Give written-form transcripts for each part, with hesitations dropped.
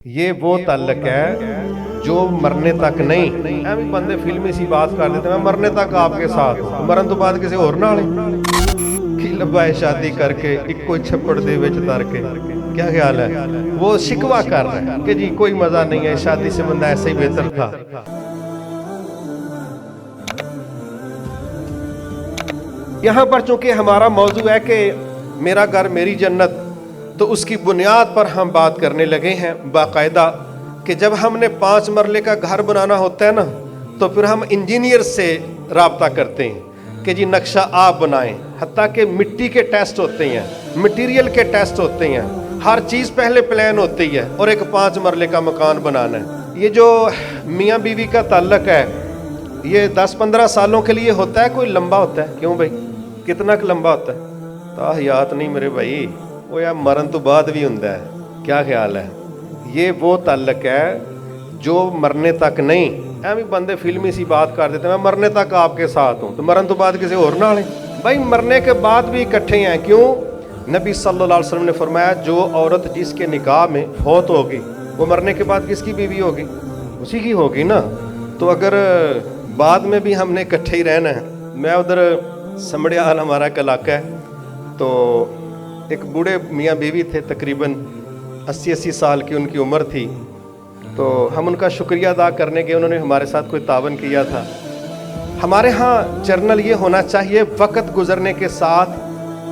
یہ وہ تعلق ہے جو مرنے تک نہیں ਐਵੇਂ ਬੰਦੇ ਫਿਲਮੀ ਸੀ ਬਾਤ ਕਰ ਦੇते मैं मरने तक आपके साथ हूं ਮਰਨ ਤੋਂ ਬਾਅਦ ਕਿਸੇ ਹੋਰ ਨਾਲ ਕੀ ਲੱਭਾ ਹੈ शादी करके ਇੱਕੋ ਛੱਪੜ ਦੇ ਵਿੱਚ ਤਰ ਕੇ क्या ख्याल है वो शिकवा कर रहा है कि जी कोई मजा नहीं है शादी से बंदा ऐसे ही बेहतर था। यहाँ पर चूंकि हमारा मौजू है कि मेरा घर मेरी जन्नत, तो उसकी बुनियाद पर हम बात करने लगे हैं बाकायदा कि जब हमने 5 मरले का घर बनाना होता है ना, तो फिर हम इंजीनियर से राब्ता करते हैं कि जी नक्शा आप बनाएं। हत्ता कि मिट्टी के टेस्ट होते हैं, मटेरियल के टेस्ट होते हैं, हर चीज़ पहले प्लान होती है और एक 5 मरले का मकान बनाना है। ये जो मियाँ बीवी का ताल्लुक है ये 10-15 सालों के लिए होता है, कोई लंबा होता है? क्यों भाई, कितना लंबा होता है? ताहियात नहीं मेरे भाई, वो यार मरण तो बाद भी होता है। क्या ख्याल है? ये वो ताल्लुक है जो मरने तक नहीं, ਐਵੇਂ ਬੰਦੇ फिल्मी सी बात कर देते मैं मरने तक आपके साथ हूँ, तो मरण तो बाद किसी और नाल है। भाई मरने के बाद भी इकट्ठे हैं। क्यों? नबी सल्लल्लाहु अलैहि वसल्लम ने फरमाया जो औरत जिसके निकाह में फौत होगी वो मरने के बाद किसकी बीवी होगी? उसी की होगी ना। तो अगर बाद में भी हमने इकट्ठे ही रहना है, मैं उधर समड़ियाल हमारा एक इलाका है, तो एक बूढ़े मियाँ बीवी थे, तकरीबन 80-80 साल की उनकी उम्र थी। तो हम उनका शुक्रिया अदा करने के, उन्होंने हमारे साथ कोई तावन किया था। हमारे यहाँ जर्नल ये होना चाहिए, वक्त गुजरने के साथ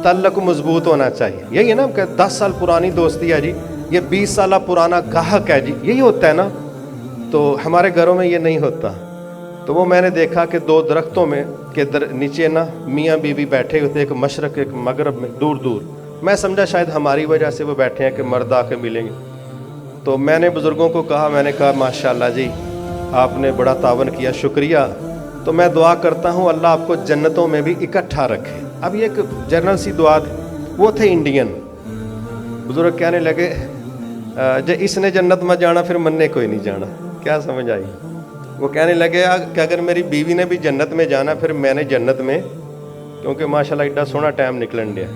तल्लक मजबूत होना चाहिए। यही है ना कि 10 साल पुरानी दोस्ती है जी, ये 20 साल पुराना गाहक है जी, यही होता है ना। तो हमारे घरों में ये नहीं होता। तो वो मैंने देखा कि 2 दरख्तों में के नीचे ना मियाँ बीवी बैठे होते, एक मशरक़ एक मगरब में, दूर दूर। मैं समझा शायद हमारी वजह से वो बैठे हैं कि मर्द आके मिलेंगे। तो मैंने बुज़ुर्गों को कहा, मैंने कहा माशाल्लाह जी आपने बड़ा तावन किया, शुक्रिया। तो मैं दुआ करता हूँ अल्लाह आपको जन्नतों में भी इकट्ठा रखे। अब ये एक जनरल सी दुआ थी। वो थे इंडियन बुज़ुर्ग, कहने लगे जो इसने जन्नत में जाना फिर मन्ने कोई नहीं जाना। क्या समझ आई? वो कहने लगे कि अगर मेरी बीवी ने भी जन्नत में जाना फिर मैंने जन्नत में, क्योंकि माशाल्लाह इतना सोना टाइम निकलन दिया।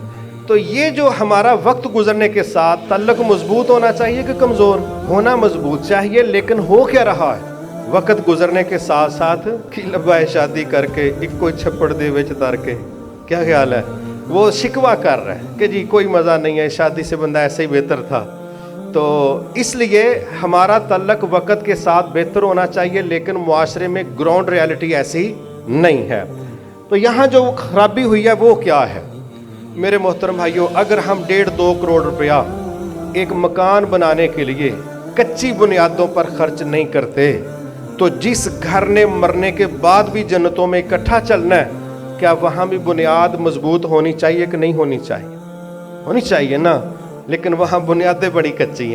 तो ये जो हमारा वक्त गुजरने के साथ तल्लक मजबूत होना चाहिए कि कमज़ोर होना मजबूत चाहिए। लेकिन हो क्या रहा है, वक्त गुजरने के साथ साथ की लब्बा है शादी करके इक्को छप्पड़ दे विच तर के। क्या ख्याल है? वो शिकवा कर रहा है कि जी कोई मज़ा नहीं है, शादी से बंदा ऐसे ही बेहतर था। तो इसलिए हमारा तल्लक वक्त के साथ बेहतर होना चाहिए, लेकिन मुआशरे में ग्राउंड रियलिटी ऐसी नहीं है। तो यहाँ जो खराबी हुई है वो क्या है मेरे मोहतरम भाइयों? अगर हम 1.5-2 करोड़ रुपया एक मकान बनाने के लिए कच्ची बुनियादों पर खर्च नहीं करते, तो जिस घर ने मरने के बाद भी जन्नतों में इकट्ठा चलना है, क्या वहाँ भी बुनियाद मजबूत होनी चाहिए कि नहीं होनी चाहिए? होनी चाहिए ना। लेकिन वहाँ बुनियादें बड़ी कच्ची हैं।